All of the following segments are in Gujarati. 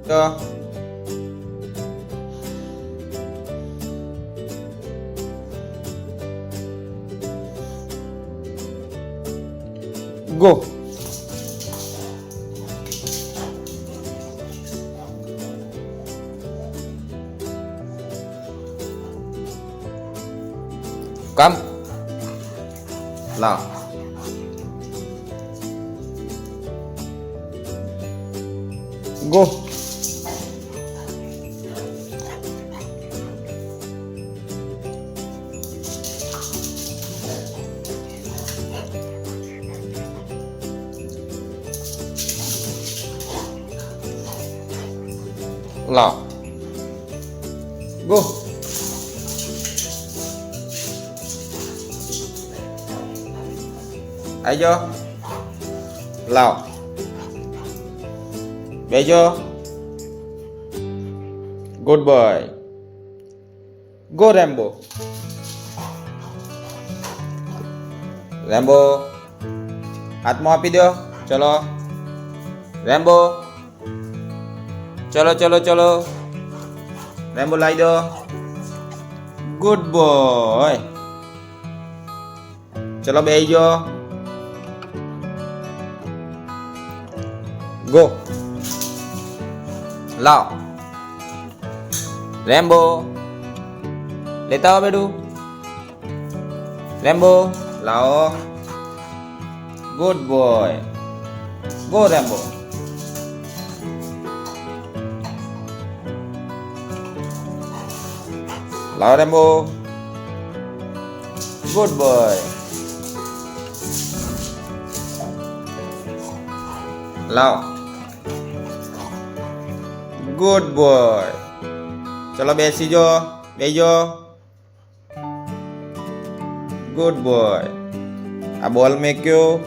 તો ગો. કામ લાવ. ગો. લાવ. ગો. આઈ જાઓ. લાવ. બેજો. Good boy. Go Rambo. Rambo હાથમાં આપી દો. ચલો રેમ્બો. ચલો ચલો ચલો રેમ્બો લાવી દો. Good boy. ચલો બેસી જાઓ. ગો. લાવ. રેમ્બો લેતા આવો બેટું. રેમ્બો લાવો. Good boy. Go Rambo. લાવો રેમ્બો. Good boy. લાવો. Good boy. ચલો બેસી જાઓ. બેસજો. Good boy. આ બોલ મેક્યો.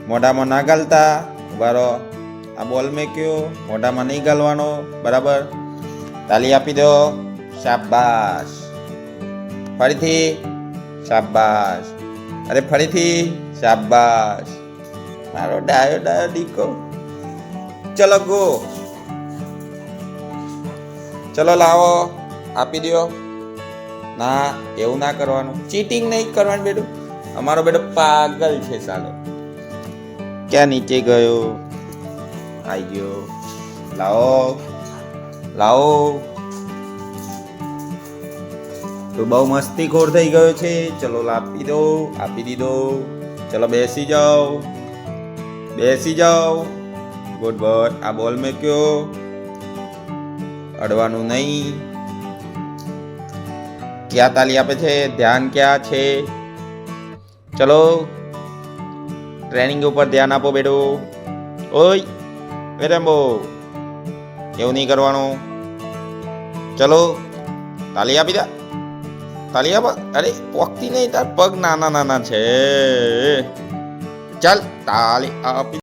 મોઢામાં ના ગાલતા. ઉભા રહો. આ બોલ મેક્યો. મોઢામાં નહીં ગાલવાનો. બરાબર. તાલી આપી દો. શાબાશ. ફરીથી શાબાશ. અરે ફરીથી શાબાશ. મારો ડાયો ડાયો દીકો. ચલો ગો. ચલો લાવો. આપી દો. ના એવું ના કરવાનું. ચીટિંગ નહીં કરવાનું બેટું. અમારો બેટો પાગલ છે સાલો. ક્યાં નીચે ગયો? આવી ગયો. લાવો લાવો. તો બહુ મસ્તીખોર થઈ ગયો છે. ચલો આપી દો. આપી દીધો. ચલો બેસી જાઓ. બેસી જાઓ. Good boy. આ બોલ મેક્યો. અડવાનું નહીં. ક્યાં તાલી આપે છે? ધ્યાન ક્યાં છે? ચલો ટ્રેનિંગ ઉપર ધ્યાન આપો બેટું. ઓય રેમ્બો એવું નહીં કરવાનું. ચલો તાલી આપી દે. તાલી આપો. અરે પોકતી નહીં. તાર પગ નાના નાના છે. ચાલ તાલી આપી.